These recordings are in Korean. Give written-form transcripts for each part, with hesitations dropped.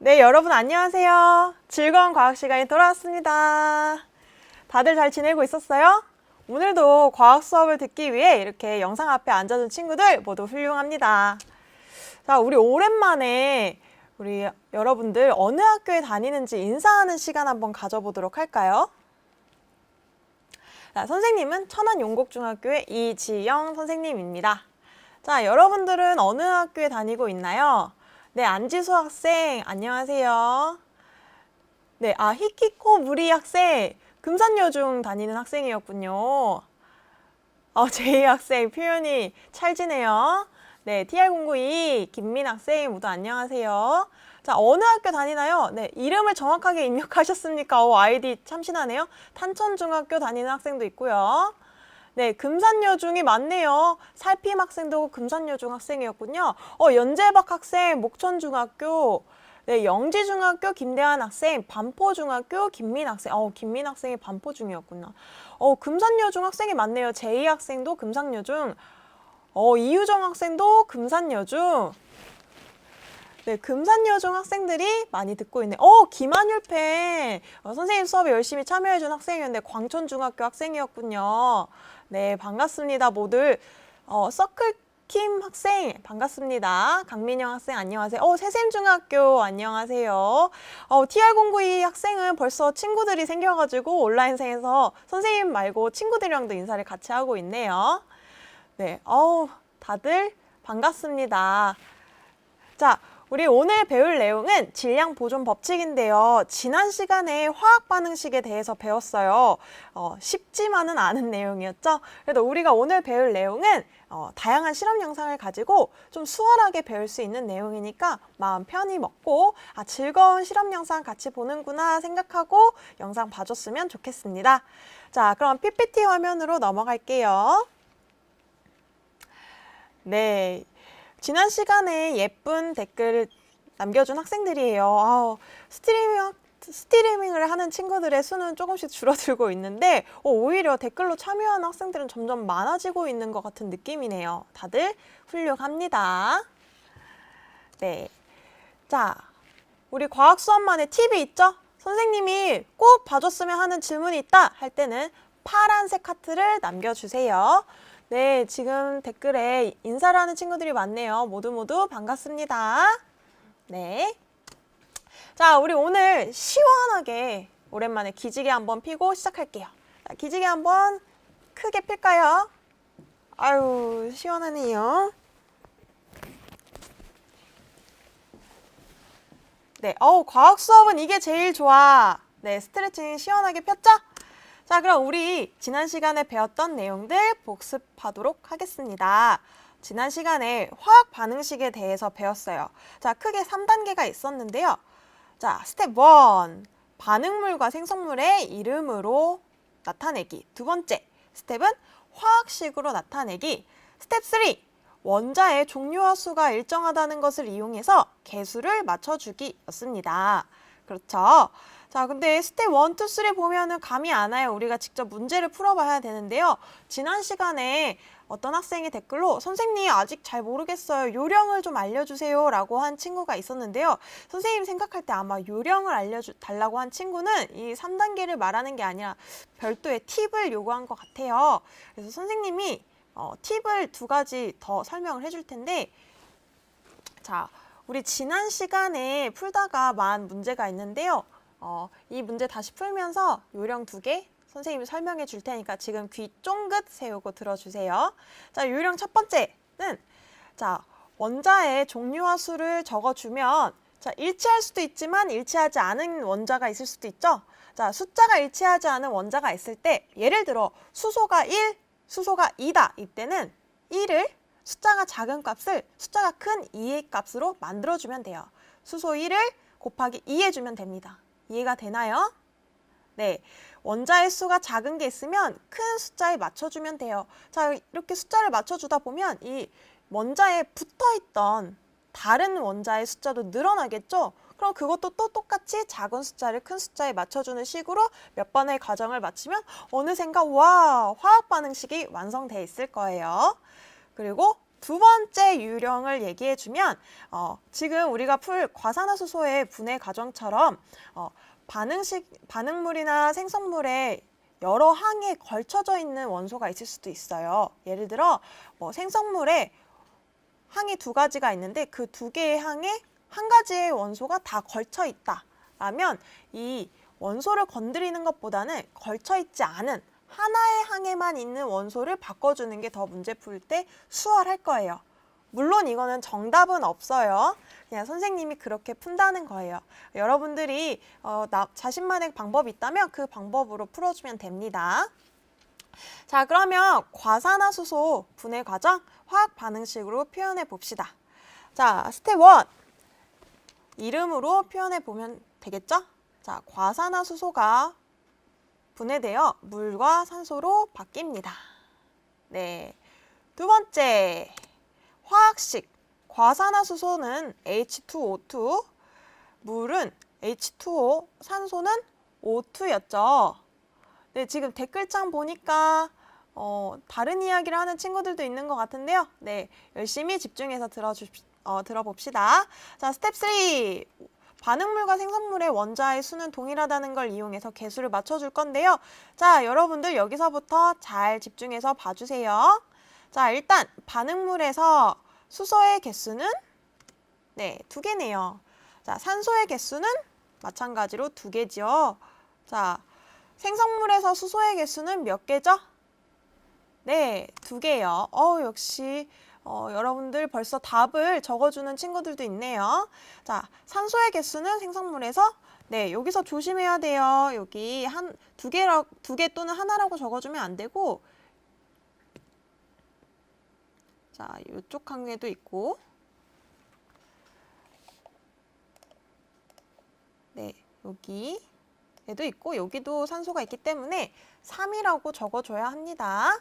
네, 여러분 안녕하세요. 즐거운 과학 시간이 돌아왔습니다. 다들 잘 지내고 있었어요? 오늘도 과학 수업을 듣기 위해 이렇게 영상 앞에 앉아준 친구들 모두 훌륭합니다. 자, 우리 오랜만에 우리 여러분들 어느 학교에 다니는지 인사하는 시간 한번 가져보도록 할까요? 자, 선생님은 천안용곡중학교의 이지영 선생님입니다. 자, 여러분들은 어느 학교에 다니고 있나요? 네, 안지수 학생, 안녕하세요. 네, 히키코 무리 학생, 금산여중 다니는 학생이었군요. 제이 학생, 표현이 찰지네요. 네, TR092, 김민 학생, 모두 안녕하세요. 자, 어느 학교 다니나요? 네, 이름을 정확하게 입력하셨습니까? 아이디 참신하네요. 탄천중학교 다니는 학생도 있고요. 네, 금산여중이 맞네요. 살핌 학생도 금산여중 학생이었군요. 연재박 학생, 목천중학교. 네, 영지중학교 김대한 학생, 반포중학교 김민 학생. 김민 학생이 반포중이었구나. 금산여중 학생이 맞네요. 제이 학생도 금산여중. 이유정 학생도 금산여중. 네, 금산여중 학생들이 많이 듣고 있네. 김한율팬. 선생님 수업에 열심히 참여해준 학생이었는데 광천중학교 학생이었군요. 네, 반갑습니다. 모두. 서클킴 학생 반갑습니다. 강민영 학생 안녕하세요. 새샘중학교 안녕하세요. TR092 학생은 벌써 친구들이 생겨가지고 온라인상에서 선생님 말고 친구들이랑도 인사를 같이 하고 있네요. 네, 다들 반갑습니다. 자, 우리 오늘 배울 내용은 질량 보존 법칙인데요. 지난 시간에 화학 반응식에 대해서 배웠어요. 쉽지만은 않은 내용이었죠. 그래도 우리가 오늘 배울 내용은 다양한 실험 영상을 가지고 좀 수월하게 배울 수 있는 내용이니까 마음 편히 먹고 즐거운 실험 영상 같이 보는구나 생각하고 영상 봐줬으면 좋겠습니다. 자, 그럼 PPT 화면으로 넘어갈게요. 네. 지난 시간에 예쁜 댓글을 남겨준 학생들이에요. 스트리밍을 하는 친구들의 수는 조금씩 줄어들고 있는데 오히려 댓글로 참여하는 학생들은 점점 많아지고 있는 것 같은 느낌이네요. 다들 훌륭합니다. 네. 자, 우리 과학 수업만의 팁이 있죠? 선생님이 꼭 봐줬으면 하는 질문이 있다 할 때는 파란색 하트를 남겨주세요. 네, 지금 댓글에 인사를 하는 친구들이 많네요. 모두 반갑습니다. 네. 자, 우리 오늘 시원하게 오랜만에 기지개 한번 피고 시작할게요. 자, 기지개 한번 크게 필까요? 아유, 시원하네요. 네, 과학 수업은 이게 제일 좋아. 네, 스트레칭 시원하게 폈죠? 자, 그럼 우리 지난 시간에 배웠던 내용들 복습하도록 하겠습니다. 지난 시간에 화학 반응식에 대해서 배웠어요. 자, 크게 3단계가 있었는데요. 자, 스텝 1, 반응물과 생성물의 이름으로 나타내기. 두 번째, 스텝은 화학식으로 나타내기. 스텝 3, 원자의 종류와 수가 일정하다는 것을 이용해서 개수를 맞춰주기였습니다. 그렇죠? 자, 근데 스텝 1, 2, 3 보면은 감이 안 와요. 우리가 직접 문제를 풀어봐야 되는데요. 지난 시간에 어떤 학생이 댓글로 선생님 아직 잘 모르겠어요. 요령을 좀 알려주세요 라고 한 친구가 있었는데요. 선생님 생각할 때 아마 요령을 알려달라고 한 친구는 이 3단계를 말하는 게 아니라 별도의 팁을 요구한 것 같아요. 그래서 선생님이 팁을 2가지 더 설명을 해줄 텐데, 자, 우리 지난 시간에 풀다가 만 문제가 있는데요. 이 문제 다시 풀면서 요령 2개 선생님이 설명해 줄 테니까 지금 귀 쫑긋 세우고 들어주세요. 자, 요령 첫 번째는, 자, 원자의 종류와 수를 적어주면, 자, 일치할 수도 있지만 일치하지 않은 원자가 있을 수도 있죠. 자, 숫자가 일치하지 않은 원자가 있을 때, 예를 들어 수소가 1, 수소가 2다. 이때는 1을 숫자가 작은 값을 숫자가 큰 2의 값으로 만들어주면 돼요. 수소 1을 곱하기 2 해주면 됩니다. 이해가 되나요? 네, 원자의 수가 작은 게 있으면 큰 숫자에 맞춰주면 돼요. 자, 이렇게 숫자를 맞춰주다 보면 이 원자에 붙어있던 다른 원자의 숫자도 늘어나겠죠? 그럼 그것도 또 똑같이 작은 숫자를 큰 숫자에 맞춰주는 식으로 몇 번의 과정을 마치면 어느샌가 와, 화학 반응식이 완성돼 있을 거예요. 그리고 두 번째 유령을 얘기해주면 지금 우리가 풀 과산화수소의 분해 과정처럼 반응물이나 생성물에 여러 항에 걸쳐져 있는 원소가 있을 수도 있어요. 예를 들어 생성물에 항이 두 가지가 있는데 그 두 개의 항에 한 가지의 원소가 다 걸쳐 있다 라면 이 원소를 건드리는 것보다는 걸쳐 있지 않은 하나의 항에만 있는 원소를 바꿔주는 게 더 문제 풀 때 수월할 거예요. 물론 이거는 정답은 없어요. 그냥 선생님이 그렇게 푼다는 거예요. 여러분들이 자신만의 방법이 있다면 그 방법으로 풀어주면 됩니다. 자, 그러면 과산화수소 분해 과정 화학 반응식으로 표현해 봅시다. 자, 스텝 1. 이름으로 표현해 보면 되겠죠? 자, 과산화수소가 분해되어 물과 산소로 바뀝니다. 네. 두 번째, 화학식. 과산화수소는 H2O2, 물은 H2O, 산소는 O2였죠. 네, 지금 댓글창 보니까 다른 이야기를 하는 친구들도 있는 것 같은데요. 네, 열심히 집중해서 들어봅시다. 자, 스텝 3. 반응물과 생성물의 원자의 수는 동일하다는 걸 이용해서 개수를 맞춰줄 건데요. 자, 여러분들 여기서부터 잘 집중해서 봐주세요. 자, 일단 반응물에서 수소의 개수는 네, 2개네요. 자, 산소의 개수는 마찬가지로 2개죠. 자, 생성물에서 수소의 개수는 몇 개죠? 네, 2개요. 역시 여러분들 벌써 답을 적어주는 친구들도 있네요. 자, 산소의 개수는 생성물에서 네, 여기서 조심해야 돼요. 여기 두 개 또는 하나라고 적어주면 안 되고 자, 이쪽 항에도 있고 네, 여기에도 있고 여기도 산소가 있기 때문에 3이라고 적어줘야 합니다.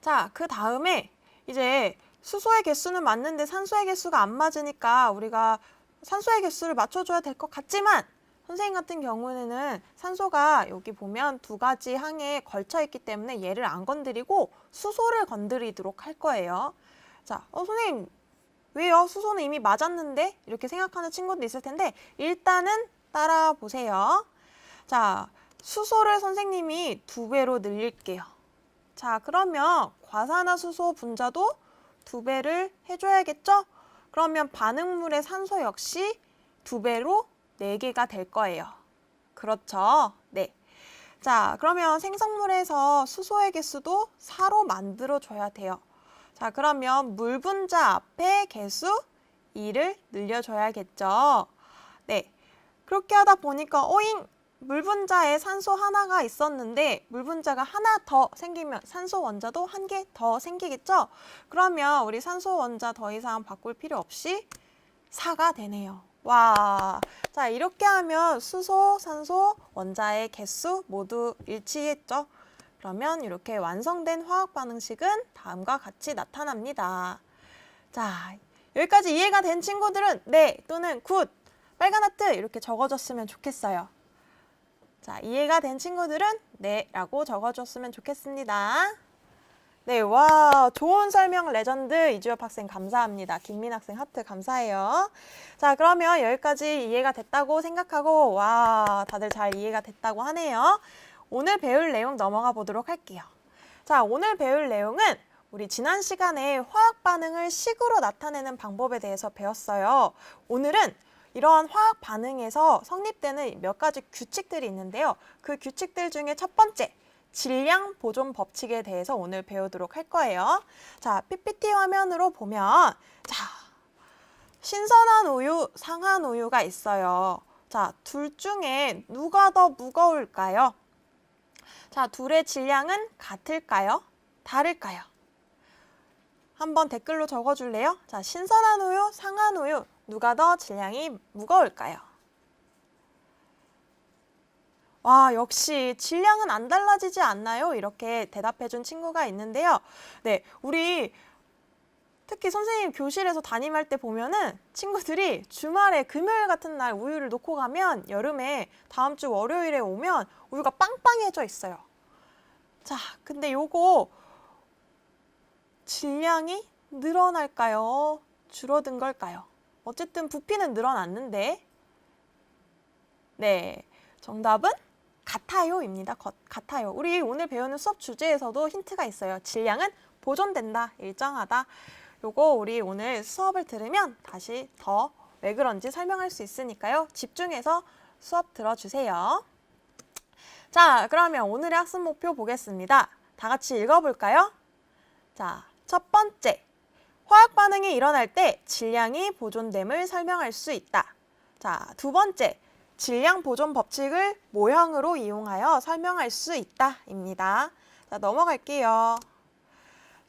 자, 그 다음에 이제 수소의 개수는 맞는데 산소의 개수가 안 맞으니까 우리가 산소의 개수를 맞춰줘야 될 것 같지만 선생님 같은 경우에는 산소가 여기 보면 2가지 항에 걸쳐 있기 때문에 얘를 안 건드리고 수소를 건드리도록 할 거예요. 자, 선생님 왜요? 수소는 이미 맞았는데? 이렇게 생각하는 친구도 있을 텐데 일단은 따라 보세요. 자, 수소를 선생님이 2배로 늘릴게요. 자, 그러면 과산화수소 분자도 2배를 해줘야겠죠? 그러면 반응물의 산소 역시 2배로 4개가 될 거예요. 그렇죠? 네. 자, 그러면 생성물에서 수소의 개수도 4로 만들어줘야 돼요. 자, 그러면 물 분자 앞에 개수 2를 늘려줘야겠죠? 네. 그렇게 하다 보니까 물 분자에 산소 하나가 있었는데 물 분자가 하나 더 생기면 산소 원자도 1개 더 생기겠죠? 그러면 우리 산소 원자 더 이상 바꿀 필요 없이 4가 되네요. 와, 자, 이렇게 하면 수소, 산소, 원자의 개수 모두 일치했죠? 그러면 이렇게 완성된 화학 반응식은 다음과 같이 나타납니다. 자, 여기까지 이해가 된 친구들은 네 또는 굿, 빨간 하트 이렇게 적어줬으면 좋겠어요. 자, 이해가 된 친구들은 네 라고 적어줬으면 좋겠습니다. 네, 와, 좋은 설명 레전드 이주엽 학생 감사합니다. 김민 학생 하트 감사해요. 자, 그러면 여기까지 이해가 됐다고 생각하고 와, 다들 잘 이해가 됐다고 하네요. 오늘 배울 내용 넘어가 보도록 할게요. 자, 오늘 배울 내용은 우리 지난 시간에 화학 반응을 식으로 나타내는 방법에 대해서 배웠어요. 오늘은 이러한 화학 반응에서 성립되는 몇 가지 규칙들이 있는데요. 그 규칙들 중에 첫 번째, 질량 보존 법칙에 대해서 오늘 배우도록 할 거예요. 자, PPT 화면으로 보면 자, 신선한 우유, 상한 우유가 있어요. 자, 둘 중에 누가 더 무거울까요? 자, 둘의 질량은 같을까요? 다를까요? 한번 댓글로 적어줄래요? 자, 신선한 우유, 상한 우유, 누가 더 질량이 무거울까요? 와, 역시 질량은 안 달라지지 않나요? 이렇게 대답해준 친구가 있는데요. 네, 우리 특히 선생님 교실에서 담임할 때 보면은 친구들이 주말에 금요일 같은 날 우유를 놓고 가면 여름에 다음 주 월요일에 오면 우유가 빵빵해져 있어요. 자, 근데 요거 질량이 늘어날까요? 줄어든 걸까요? 어쨌든 부피는 늘어났는데 네, 정답은 같아요입니다. 같아요. 우리 오늘 배우는 수업 주제에서도 힌트가 있어요. 질량은 보존된다, 일정하다. 요거 우리 오늘 수업을 들으면 다시 더 왜 그런지 설명할 수 있으니까요. 집중해서 수업 들어주세요. 자, 그러면 오늘의 학습 목표 보겠습니다. 다 같이 읽어볼까요? 자, 첫 번째. 화학 반응이 일어날 때 질량이 보존됨을 설명할 수 있다. 자, 두 번째. 질량 보존 법칙을 모형으로 이용하여 설명할 수 있다입니다. 자, 넘어갈게요.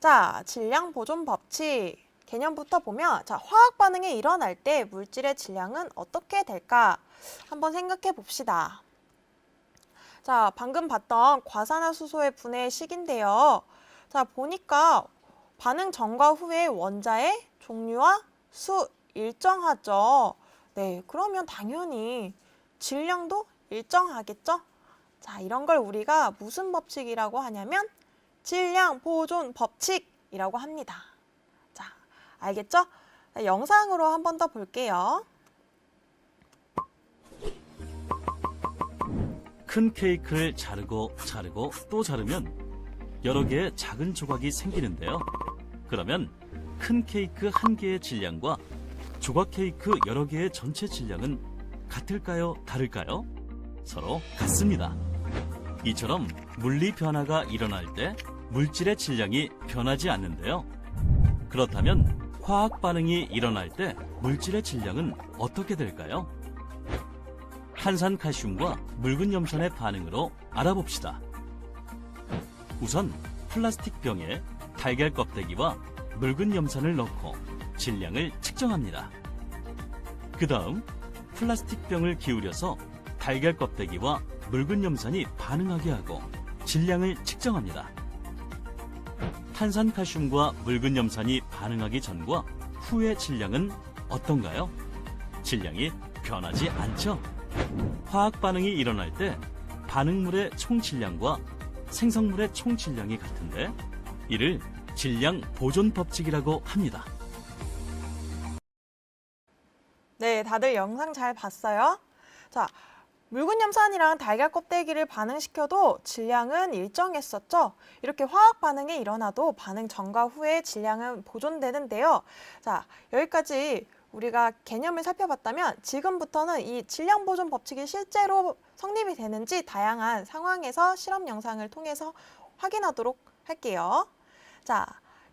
자, 질량 보존 법칙 개념부터 보면 자, 화학 반응이 일어날 때 물질의 질량은 어떻게 될까? 한번 생각해 봅시다. 자, 방금 봤던 과산화수소의 분해 식인데요. 자, 보니까 반응 전과 후의 원자의 종류와 수 일정하죠. 네, 그러면 당연히 질량도 일정하겠죠? 자, 이런 걸 우리가 무슨 법칙이라고 하냐면 질량 보존 법칙이라고 합니다. 자, 알겠죠? 자, 영상으로 한 번 더 볼게요. 큰 케이크를 자르고 또 자르면 여러 개의 작은 조각이 생기는데요. 그러면 큰 케이크 한 개의 질량과 조각 케이크 여러 개의 전체 질량은 같을까요? 다를까요? 서로 같습니다. 이처럼 물리 변화가 일어날 때 물질의 질량이 변하지 않는데요. 그렇다면 화학 반응이 일어날 때 물질의 질량은 어떻게 될까요? 탄산칼슘과 묽은 염산의 반응으로 알아봅시다. 우선 플라스틱 병에 달걀 껍데기와 묽은 염산을 넣고 질량을 측정합니다. 그 다음 플라스틱 병을 기울여서 달걀 껍데기와 묽은 염산이 반응하게 하고 질량을 측정합니다. 탄산칼슘과 묽은 염산이 반응하기 전과 후의 질량은 어떤가요? 질량이 변하지 않죠? 화학 반응이 일어날 때 반응물의 총 질량과 생성물의 총 질량이 같은데 이를 질량 보존 법칙이라고 합니다. 네, 다들 영상 잘 봤어요? 자, 묽은 염산이랑 달걀 껍데기를 반응시켜도 질량은 일정했었죠? 이렇게 화학 반응이 일어나도 반응 전과 후에 질량은 보존되는데요. 자, 여기까지 우리가 개념을 살펴봤다면 지금부터는 이 질량 보존 법칙이 실제로 성립이 되는지 다양한 상황에서 실험 영상을 통해서 확인하도록 할게요. 자,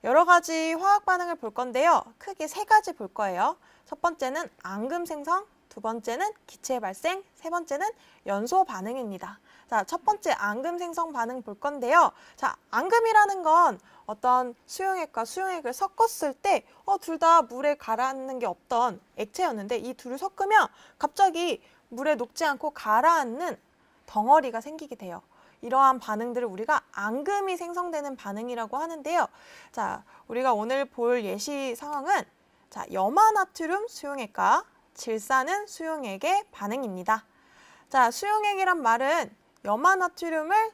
여러 가지 화학 반응을 볼 건데요. 크게 세 가지 볼 거예요. 첫 번째는 앙금 생성, 두 번째는 기체 발생, 세 번째는 연소 반응입니다. 자, 첫 번째 앙금 생성 반응 볼 건데요. 자, 앙금이라는 건 어떤 수용액과 수용액을 섞었을 때 둘 다 물에 가라앉는 게 없던 액체였는데 이 둘을 섞으면 갑자기 물에 녹지 않고 가라앉는 덩어리가 생기게 돼요. 이러한 반응들을 우리가 앙금이 생성되는 반응이라고 하는데요. 자, 우리가 오늘 볼 예시 상황은 자, 염화나트륨 수용액과 질산은 수용액의 반응입니다. 자, 수용액이란 말은 염화나트륨을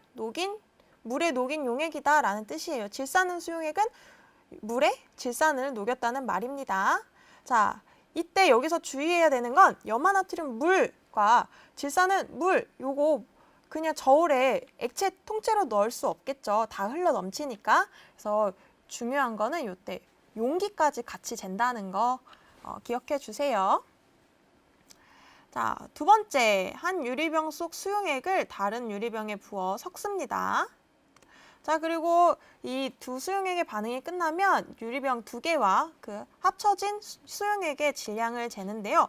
물에 녹인 용액이다라는 뜻이에요. 질산은 수용액은 물에 질산을 녹였다는 말입니다. 자, 이때 여기서 주의해야 되는 건 염화나트륨 물과 질산은 물, 요거 그냥 저울에 액체 통째로 넣을 수 없겠죠. 다 흘러 넘치니까. 그래서 중요한 거는 이때 용기까지 같이 잰다는 거 기억해 주세요. 자, 두 번째, 한 유리병 속 수용액을 다른 유리병에 부어 섞습니다. 자, 그리고 이 두 수용액의 반응이 끝나면 유리병 두 개와 그 합쳐진 수용액의 질량을 재는데요.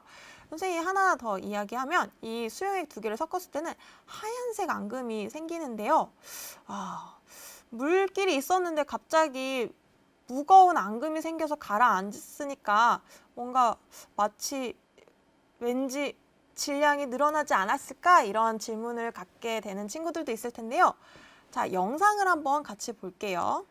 선생님이 하나 더 이야기하면 이 수용액 두 개를 섞었을 때는 하얀색 앙금이 생기는데요. 물끼리 있었는데 갑자기 무거운 앙금이 생겨서 가라앉으니까 뭔가 마치 왠지 질량이 늘어나지 않았을까? 이런 질문을 갖게 되는 친구들도 있을 텐데요. 자, 영상을 한번 같이 볼게요.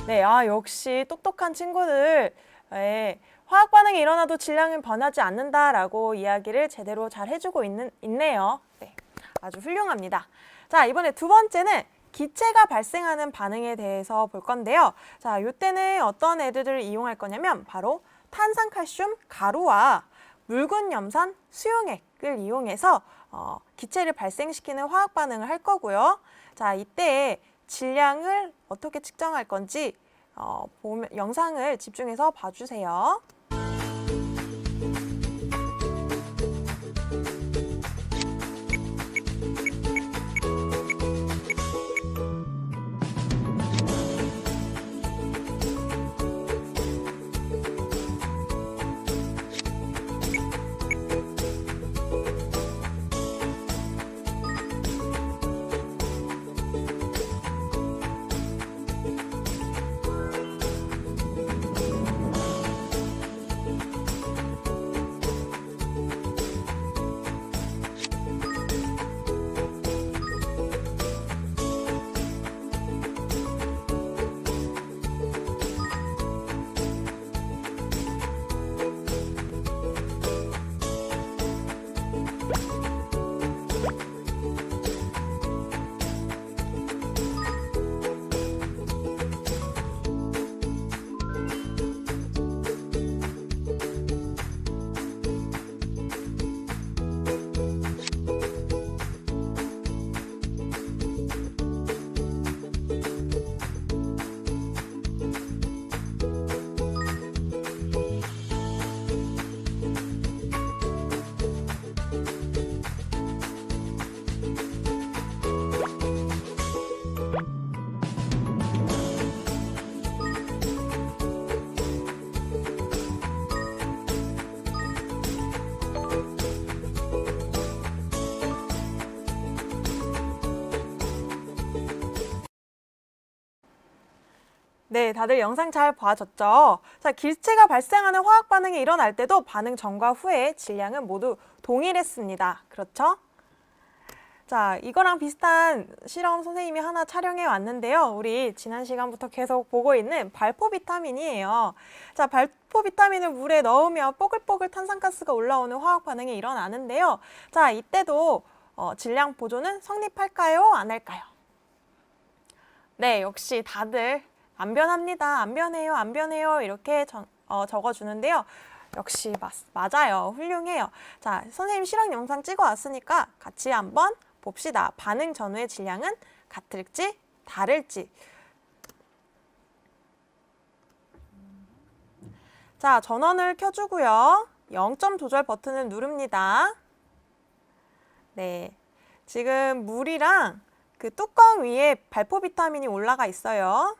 네, 역시 똑똑한 친구들. 네, 화학 반응이 일어나도 질량은 변하지 않는다라고 이야기를 제대로 잘 해주고 있네요. 네, 아주 훌륭합니다. 자, 이번에 두 번째는 기체가 발생하는 반응에 대해서 볼 건데요. 자, 이때는 어떤 애들을 이용할 거냐면 바로 탄산칼슘 가루와 묽은 염산 수용액을 이용해서 기체를 발생시키는 화학 반응을 할 거고요. 자, 이때 질량을 어떻게 측정할 건지 영상을 집중해서 봐주세요. 네, 다들 영상 잘 봐줬죠? 자, 기체가 발생하는 화학 반응이 일어날 때도 반응 전과 후에 질량은 모두 동일했습니다. 그렇죠? 자, 이거랑 비슷한 실험 선생님이 하나 촬영해 왔는데요. 우리 지난 시간부터 계속 보고 있는 발포 비타민이에요. 자, 발포 비타민을 물에 넣으면 뽀글뽀글 탄산가스가 올라오는 화학 반응이 일어나는데요. 자, 이때도 질량 보존은 성립할까요? 안 할까요? 네, 역시 다들 안 변합니다. 안 변해요. 안 변해요. 이렇게 적어주는데요. 역시 맞아요. 훌륭해요. 자, 선생님 실험 영상 찍어 왔으니까 같이 한번 봅시다. 반응 전후의 질량은 같을지 다를지. 자, 전원을 켜주고요. 0점 조절 버튼을 누릅니다. 네, 지금 물이랑 그 뚜껑 위에 발포 비타민이 올라가 있어요.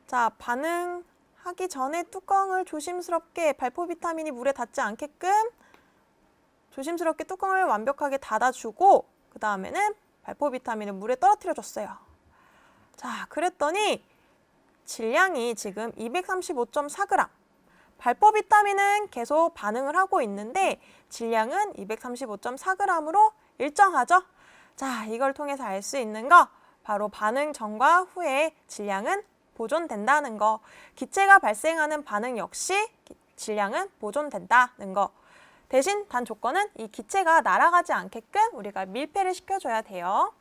자, 반응하기 전에 뚜껑을 조심스럽게 발포 비타민이 물에 닿지 않게끔 조심스럽게 뚜껑을 완벽하게 닫아주고 그 다음에는 발포 비타민을 물에 떨어뜨려 줬어요. 자, 그랬더니 질량이 지금 235.4g. 발포 비타민은 계속 반응을 하고 있는데 질량은 235.4g으로 일정하죠. 자, 이걸 통해서 알 수 있는 거 바로 반응 전과 후에 질량은 보존된다는 거. 기체가 발생하는 반응 역시 질량은 보존된다는 거. 대신 단 조건은 이 기체가 날아가지 않게끔 우리가 밀폐를 시켜줘야 돼요.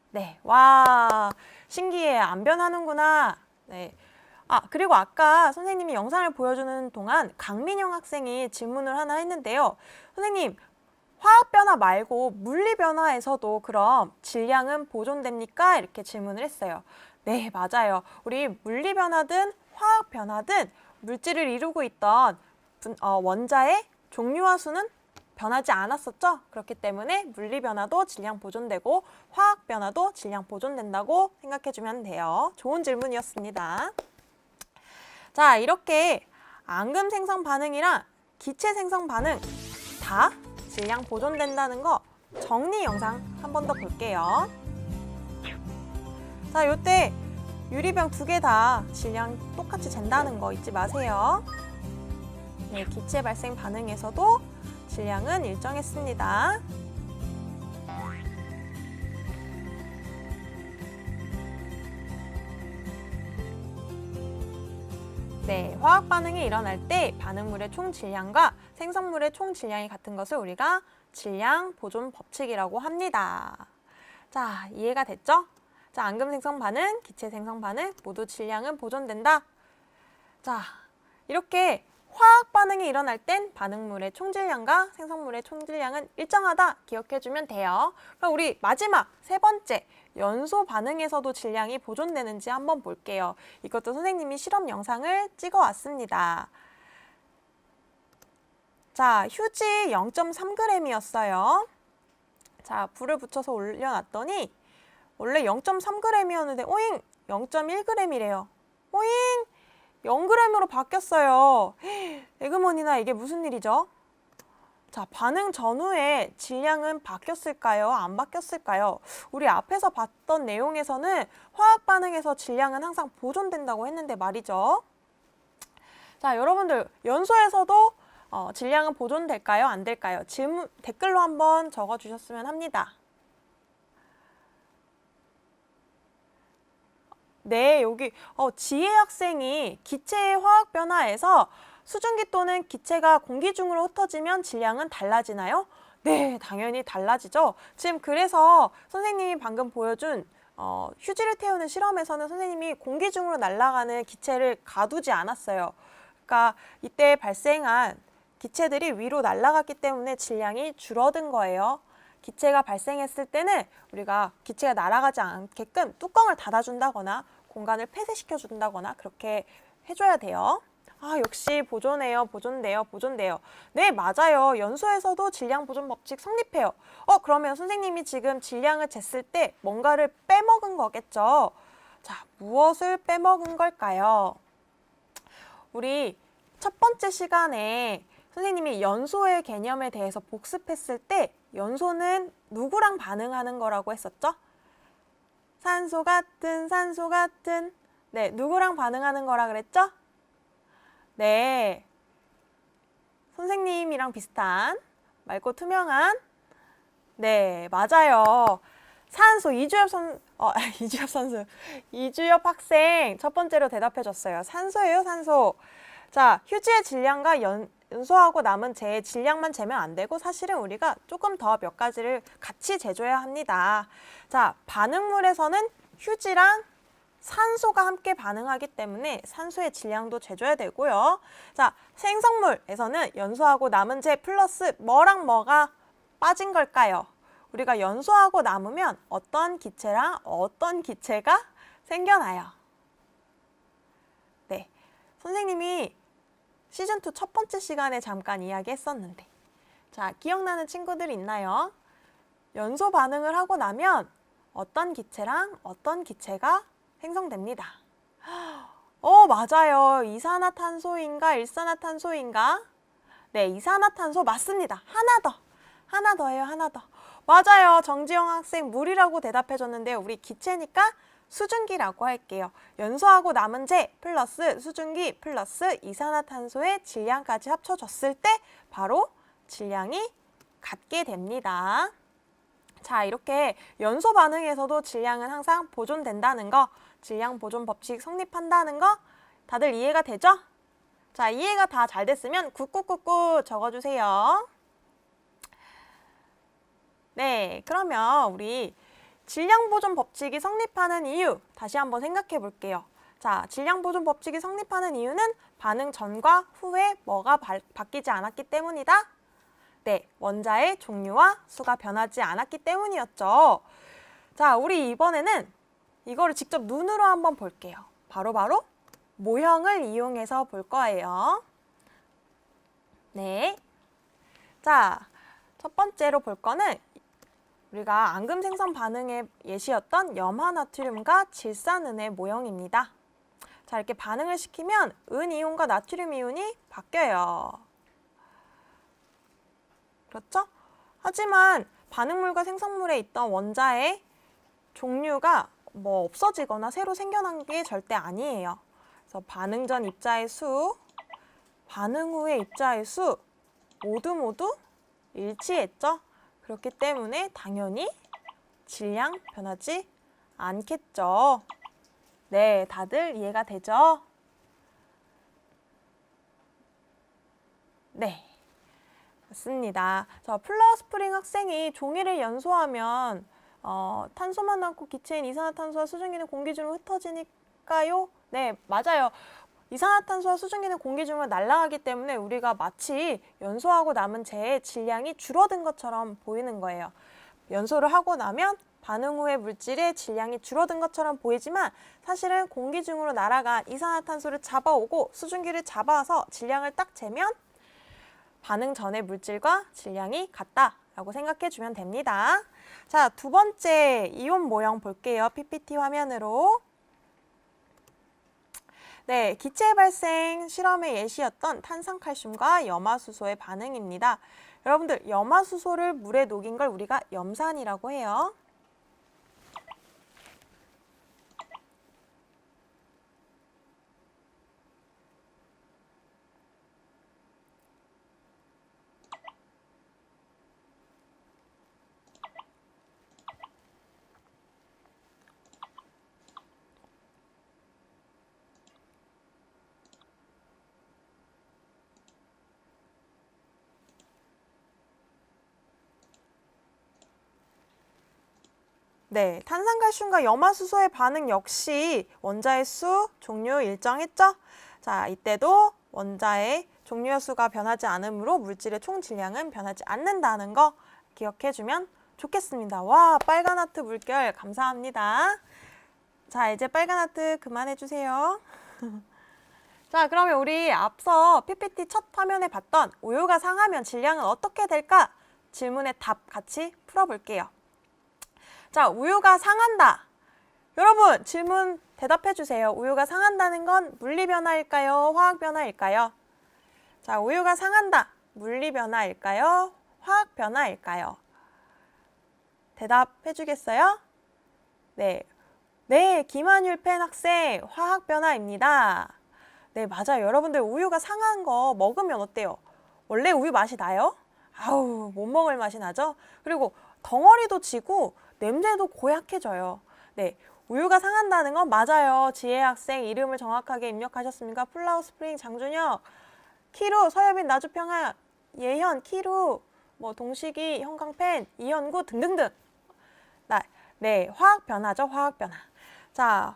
네, 와, 신기해. 안 변하는구나. 네. 그리고 아까 선생님이 영상을 보여주는 동안 강민영 학생이 질문을 하나 했는데요. 선생님, 화학 변화 말고 물리 변화에서도 그럼 질량은 보존됩니까? 이렇게 질문을 했어요. 네, 맞아요. 우리 물리 변화든 화학 변화든 물질을 이루고 있던 원자의 종류와 수는 변하지 않았었죠? 그렇기 때문에 물리 변화도 질량 보존되고 화학 변화도 질량 보존된다고 생각해주면 돼요. 좋은 질문이었습니다. 자, 이렇게 앙금 생성 반응이랑 기체 생성 반응 다 질량 보존된다는 거 정리 영상 한 번 더 볼게요. 자, 요때 유리병 2개 다 질량 똑같이 잰다는 거 잊지 마세요. 네, 기체 발생 반응에서도 질량은 일정했습니다. 네, 화학 반응이 일어날 때 반응물의 총 질량과 생성물의 총 질량이 같은 것을 우리가 질량 보존 법칙이라고 합니다. 자, 이해가 됐죠? 자, 앙금 생성 반응, 기체 생성 반응 모두 질량은 보존된다. 자, 이렇게 화학 반응이 일어날 땐 반응물의 총질량과 생성물의 총질량은 일정하다 기억해주면 돼요. 그럼 우리 마지막 세 번째 연소 반응에서도 질량이 보존되는지 한번 볼게요. 이것도 선생님이 실험 영상을 찍어 왔습니다. 자, 휴지 0.3g이었어요. 자, 불을 붙여서 올려놨더니 원래 0.3g이었는데 오잉 0.1g이래요. 오잉 0g으로 바뀌었어요. 에그머니나 이게 무슨 일이죠? 자, 반응 전후에 질량은 바뀌었을까요? 안 바뀌었을까요? 우리 앞에서 봤던 내용에서는 화학 반응에서 질량은 항상 보존된다고 했는데 말이죠. 자, 여러분들 연소에서도 질량은 보존될까요? 안 될까요? 질문 댓글로 한번 적어주셨으면 합니다. 네, 여기 지혜 학생이 기체의 화학 변화에서 수증기 또는 기체가 공기 중으로 흩어지면 질량은 달라지나요? 네, 당연히 달라지죠. 지금 그래서 선생님이 방금 보여준 휴지를 태우는 실험에서는 선생님이 공기 중으로 날아가는 기체를 가두지 않았어요. 그러니까 이때 발생한 기체들이 위로 날아갔기 때문에 질량이 줄어든 거예요. 기체가 발생했을 때는 우리가 기체가 날아가지 않게끔 뚜껑을 닫아준다거나 공간을 폐쇄시켜준다거나 그렇게 해줘야 돼요. 아, 역시 보존해요, 보존돼요, 보존돼요. 네, 맞아요. 연소에서도 질량 보존 법칙 성립해요. 그러면 선생님이 지금 질량을 쟀을 때 뭔가를 빼먹은 거겠죠? 자, 무엇을 빼먹은 걸까요? 우리 첫 번째 시간에 선생님이 연소의 개념에 대해서 복습했을 때 연소는 누구랑 반응하는 거라고 했었죠? 산소 같은, 산소 같은. 네, 누구랑 반응하는 거라 그랬죠? 네, 선생님이랑 비슷한 맑고 투명한. 네, 맞아요. 산소, 이주엽 학생 첫 번째로 대답해줬어요. 산소예요, 산소. 자, 휴지의 질량과 연소하고 남은 재의 질량만 재면 안 되고 사실은 우리가 조금 더 몇 가지를 같이 재줘야 합니다. 자, 반응물에서는 휴지랑 산소가 함께 반응하기 때문에 산소의 질량도 재줘야 되고요. 자, 생성물에서는 연소하고 남은 재 플러스 뭐랑 뭐가 빠진 걸까요? 우리가 연소하고 남으면 어떤 기체랑 어떤 기체가 생겨나요. 네, 선생님이 시즌2 첫 번째 시간에 잠깐 이야기했었는데 자, 기억나는 친구들 있나요? 연소 반응을 하고 나면 어떤 기체랑 어떤 기체가 생성됩니다. 맞아요. 이산화탄소인가 일산화탄소인가? 네, 이산화탄소 맞습니다. 하나 더예요, 하나 더. 맞아요. 정지영 학생 물이라고 대답해줬는데 우리 기체니까 수증기라고 할게요. 연소하고 남은 재 플러스 수증기 플러스 이산화탄소의 질량까지 합쳐졌을 때 바로 질량이 같게 됩니다. 자, 이렇게 연소 반응에서도 질량은 항상 보존된다는 거, 질량 보존 법칙 성립한다는 거 다들 이해가 되죠? 자, 이해가 다 잘 됐으면 꾹꾹꾹꾹 적어주세요. 네, 그러면 우리 질량 보존 법칙이 성립하는 이유 다시 한번 생각해 볼게요. 자, 질량 보존 법칙이 성립하는 이유는 반응 전과 후에 뭐가 바뀌지 않았기 때문이다? 네, 원자의 종류와 수가 변하지 않았기 때문이었죠. 자, 우리 이번에는 이거를 직접 눈으로 한번 볼게요. 바로 모형을 이용해서 볼 거예요. 네. 자, 첫 번째로 볼 거는 우리가 앙금 생성 반응의 예시였던 염화나트륨과 질산은의 모형입니다. 자, 이렇게 반응을 시키면 은이온과 나트륨 이온이 바뀌어요. 그렇죠? 하지만 반응물과 생성물에 있던 원자의 종류가 뭐 없어지거나 새로 생겨난 게 절대 아니에요. 그래서 반응 전 입자의 수, 반응 후의 입자의 수 모두 일치했죠? 그렇기 때문에 당연히 질량 변하지 않겠죠. 네, 다들 이해가 되죠? 네, 맞습니다. 자, 플라워스프링 학생이 종이를 연소하면 탄소만 남고 기체인 이산화탄소와 수증기는 공기 중으로 흩어지니까요? 네, 맞아요. 이산화탄소와 수증기는 공기 중으로 날아가기 때문에 우리가 마치 연소하고 남은 재의 질량이 줄어든 것처럼 보이는 거예요. 연소를 하고 나면 반응 후의 물질의 질량이 줄어든 것처럼 보이지만 사실은 공기 중으로 날아간 이산화탄소를 잡아오고 수증기를 잡아서 질량을 딱 재면 반응 전의 물질과 질량이 같다라고 생각해 주면 됩니다. 자, 두 번째 이온 모형 볼게요. PPT 화면으로. 네, 기체 발생 실험의 예시였던 탄산칼슘과 염화수소의 반응입니다. 여러분들, 염화수소를 물에 녹인 걸 우리가 염산이라고 해요. 네, 탄산칼슘과 염화수소의 반응 역시 원자의 수, 종류 일정했죠? 자, 이때도 원자의 종류의 수가 변하지 않으므로 물질의 총 질량은 변하지 않는다는 거 기억해주면 좋겠습니다. 와, 빨간 하트 물결 감사합니다. 자, 이제 빨간 하트 그만해주세요. 자, 그러면 우리 앞서 PPT 첫 화면에 봤던 우유가 상하면 질량은 어떻게 될까? 질문의 답 같이 풀어볼게요. 자, 우유가 상한다. 여러분, 질문 대답해 주세요. 우유가 상한다는 건 물리 변화일까요? 화학 변화일까요? 자, 우유가 상한다. 물리 변화일까요? 화학 변화일까요? 대답해 주겠어요? 네. 네, 김한율 팬 학생, 화학 변화입니다. 네, 맞아요. 여러분들 우유가 상한 거 먹으면 어때요? 원래 우유 맛이 나요? 아우, 못 먹을 맛이 나죠? 그리고 덩어리도 지고 냄새도 고약해져요. 네, 우유가 상한다는 건 맞아요. 지혜 학생 이름을 정확하게 입력하셨습니까? 플라워스프링 장준혁, 키루, 서여빈, 나주평화, 예현, 키루, 뭐 동식이, 형광펜, 이현구 등등등. 네, 화학 변화죠. 화학 변화. 자,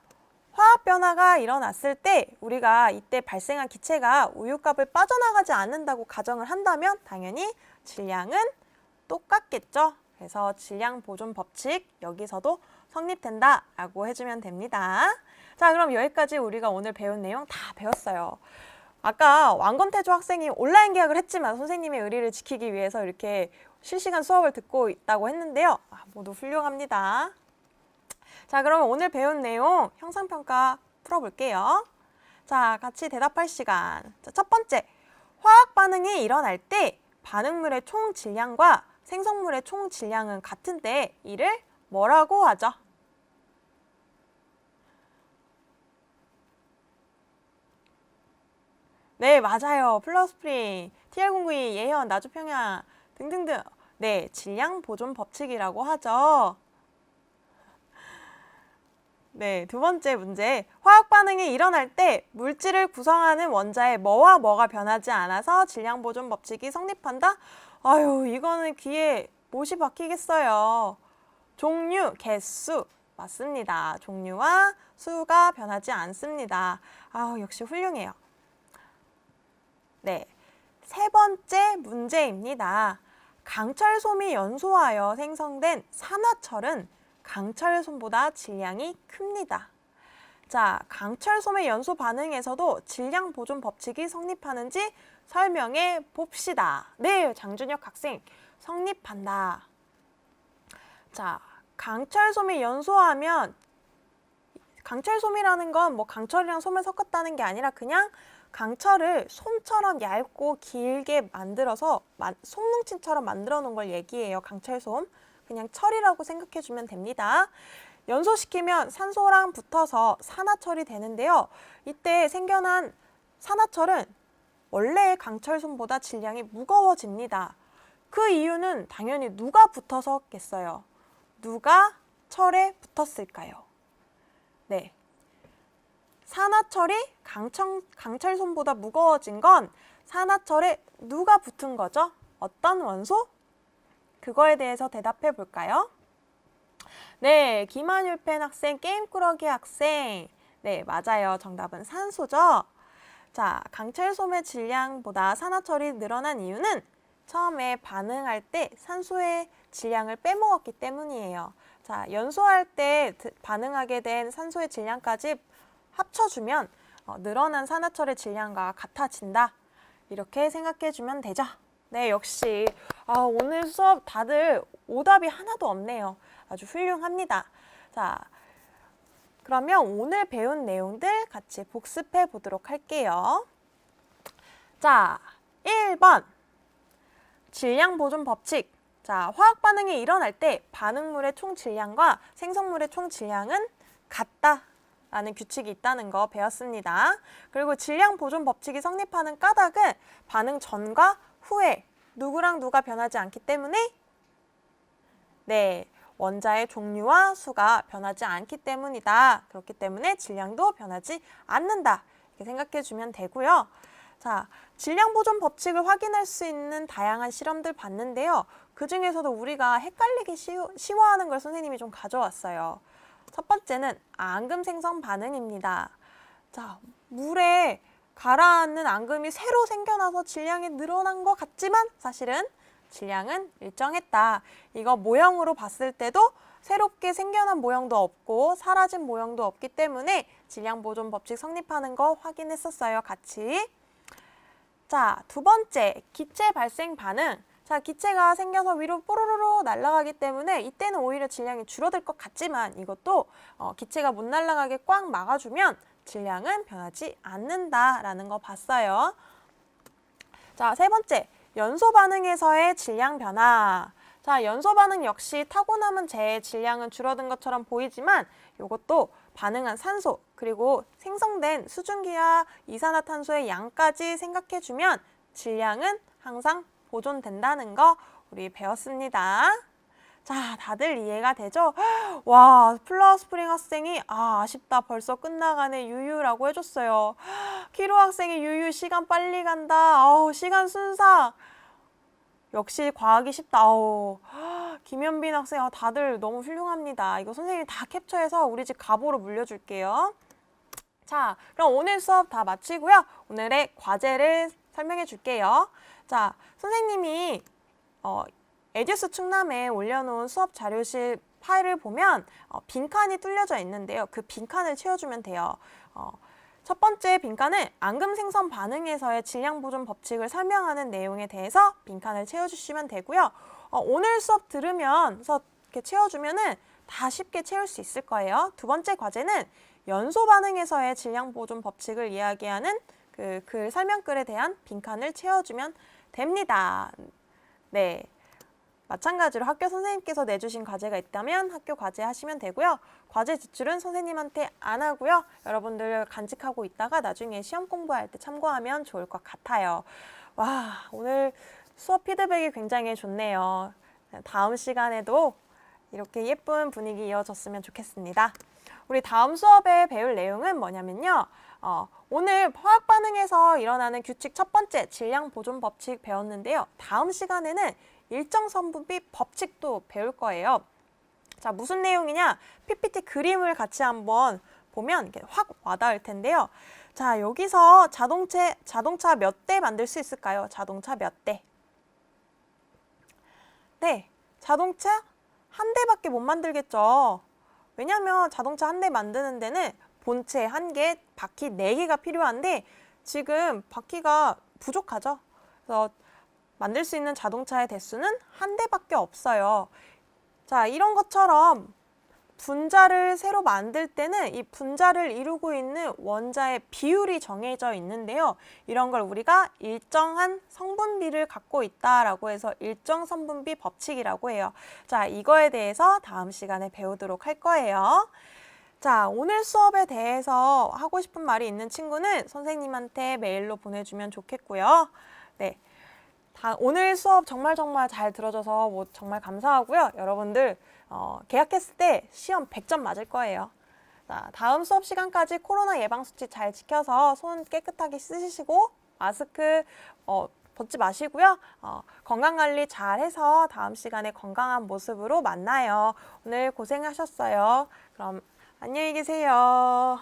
화학 변화가 일어났을 때 우리가 이때 발생한 기체가 우유값을 빠져나가지 않는다고 가정을 한다면 당연히 질량은 똑같겠죠. 그래서 질량 보존 법칙 여기서도 성립된다라고 해주면 됩니다. 자, 그럼 여기까지 우리가 오늘 배운 내용 다 배웠어요. 아까 왕건태조 학생이 온라인 계약을 했지만 선생님의 의리를 지키기 위해서 이렇게 실시간 수업을 듣고 있다고 했는데요. 모두 훌륭합니다. 자, 그러면 오늘 배운 내용 형상평가 풀어볼게요. 자, 같이 대답할 시간. 자, 첫 번째, 화학 반응이 일어날 때 반응물의 총 질량과 생성물의 총 질량은 같은데 이를 뭐라고 하죠? 네, 맞아요. 플라워스프링, TR092, 예현, 나주평야 등등등. 네, 질량 보존 법칙이라고 하죠. 네, 두 번째 문제. 화학 반응이 일어날 때 물질을 구성하는 원자의 뭐와 뭐가 변하지 않아서 질량 보존 법칙이 성립한다? 아유, 이거는 귀에 못이 박히겠어요. 종류, 개수. 맞습니다. 종류와 수가 변하지 않습니다. 아우, 역시 훌륭해요. 네, 세 번째 문제입니다. 강철솜이 연소하여 생성된 산화철은 강철솜보다 질량이 큽니다. 자, 강철솜의 연소 반응에서도 질량 보존 법칙이 성립하는지 설명해 봅시다. 네, 장준혁 학생, 성립한다. 자, 강철솜이 연소하면 강철솜이라는 건 뭐 강철이랑 솜을 섞었다는 게 아니라 그냥 강철을 솜처럼 얇고 길게 만들어서 솜뭉침처럼 만들어 놓은 걸 얘기해요. 강철솜. 그냥 철이라고 생각해 주면 됩니다. 연소시키면 산소랑 붙어서 산화철이 되는데요. 이때 생겨난 산화철은 원래의 강철솜보다 질량이 무거워집니다. 그 이유는 당연히 누가 붙어서겠어요? 누가 철에 붙었을까요? 네. 산화철이 강철솜보다 무거워진 건 산화철에 누가 붙은 거죠? 어떤 원소? 그거에 대해서 대답해 볼까요? 네, 김한율펜 학생, 게임꾸러기 학생. 네, 맞아요. 정답은 산소죠. 자, 강철솜의 질량보다 산화철이 늘어난 이유는 처음에 반응할 때 산소의 질량을 빼먹었기 때문이에요. 자, 연소할 때 반응하게 된 산소의 질량까지 합쳐주면 늘어난 산화철의 질량과 같아진다. 이렇게 생각해 주면 되죠. 네, 역시 오늘 수업 다들 오답이 하나도 없네요. 아주 훌륭합니다. 자, 그러면 오늘 배운 내용들 같이 복습해 보도록 할게요. 자, 1번 질량 보존 법칙. 자, 화학 반응이 일어날 때 반응물의 총 질량과 생성물의 총 질량은 같다라는 규칙이 있다는 거 배웠습니다. 그리고 질량 보존 법칙이 성립하는 까닭은 반응 전과 후에 누구랑 누가 변하지 않기 때문에 네, 원자의 종류와 수가 변하지 않기 때문이다. 그렇기 때문에 질량도 변하지 않는다. 이렇게 생각해 주면 되고요. 자, 질량 보존 법칙을 확인할 수 있는 다양한 실험들 봤는데요. 그 중에서도 우리가 헷갈리기 쉬워하는 걸 선생님이 좀 가져왔어요. 첫 번째는 앙금 생성 반응입니다. 자, 물에 가라앉는 앙금이 새로 생겨나서 질량이 늘어난 것 같지만 사실은 질량은 일정했다. 이거 모형으로 봤을 때도 새롭게 생겨난 모형도 없고 사라진 모형도 없기 때문에 질량 보존 법칙 성립하는 거 확인했었어요. 같이. 자, 두 번째, 기체 발생 반응. 자, 기체가 생겨서 위로 뽀로로로 날아가기 때문에 이때는 오히려 질량이 줄어들 것 같지만 이것도 기체가 못 날아가게 꽉 막아주면 질량은 변하지 않는다라는 거 봤어요. 자, 세 번째, 연소 반응에서의 질량 변화. 자, 연소 반응 역시 타고 남은 재의 질량은 줄어든 것처럼 보이지만 이것도 반응한 산소 그리고 생성된 수증기와 이산화탄소의 양까지 생각해주면 질량은 항상 보존된다는 거 우리 배웠습니다. 자, 다들 이해가 되죠? 와, 플라워 스프링 학생이 아쉽다 벌써 끝나가네 유유라고 해줬어요. 키로 학생이 유유 시간 빨리 간다. 시간 순삭. 역시 과학이 쉽다. 김현빈 학생 다들 너무 훌륭합니다. 이거 선생님이 다 캡처해서 우리 집 가보로 물려줄게요. 자, 그럼 오늘 수업 다 마치고요. 오늘의 과제를 설명해 줄게요. 자, 선생님이 에듀스 충남에 올려놓은 수업 자료실 파일을 보면 빈칸이 뚫려져 있는데요. 그 빈칸을 채워주면 돼요. 첫 번째 빈칸은 앙금 생성 반응에서의 질량 보존 법칙을 설명하는 내용에 대해서 빈칸을 채워주시면 되고요. 오늘 수업 들으면서 이렇게 채워주면은 다 쉽게 채울 수 있을 거예요. 두 번째 과제는 연소 반응에서의 질량 보존 법칙을 이야기하는 그 글 설명글에 대한 빈칸을 채워주면 됩니다. 네. 마찬가지로 학교 선생님께서 내주신 과제가 있다면 학교 과제 하시면 되고요. 과제 제출은 선생님한테 안 하고요. 여러분들 간직하고 있다가 나중에 시험 공부할 때 참고하면 좋을 것 같아요. 와, 오늘 수업 피드백이 굉장히 좋네요. 다음 시간에도 이렇게 예쁜 분위기 이어졌으면 좋겠습니다. 우리 다음 수업에 배울 내용은 뭐냐면요. 오늘 화학 반응에서 일어나는 규칙 첫 번째 질량 보존 법칙 배웠는데요. 다음 시간에는 일정 성분비 법칙도 배울 거예요. 자, 무슨 내용이냐? PPT 그림을 같이 한번 보면 이게 확 와닿을 텐데요. 자, 여기서 자동차 몇 대 만들 수 있을까요? 자동차 몇 대? 네, 자동차 한 대밖에 못 만들겠죠. 왜냐하면 자동차 한 대 만드는 데는 본체 1개, 바퀴 4개가 필요한데 지금 바퀴가 부족하죠. 그래서 만들 수 있는 자동차의 대수는 한 대밖에 없어요. 자, 이런 것처럼 분자를 새로 만들 때는 이 분자를 이루고 있는 원자의 비율이 정해져 있는데요. 이런 걸 우리가 일정한 성분비를 갖고 있다라고 해서 일정 성분비 법칙이라고 해요. 자, 이거에 대해서 다음 시간에 배우도록 할 거예요. 자, 오늘 수업에 대해서 하고 싶은 말이 있는 친구는 선생님한테 메일로 보내주면 좋겠고요. 네. 오늘 수업 정말 잘 들어줘서 정말 감사하고요. 여러분들 계약했을 때 시험 100점 맞을 거예요. 자, 다음 수업 시간까지 코로나 예방수칙 잘 지켜서 손 깨끗하게 씻으시고 마스크 벗지 마시고요. 건강관리 잘 해서 다음 시간에 건강한 모습으로 만나요. 오늘 고생하셨어요. 그럼 안녕히 계세요.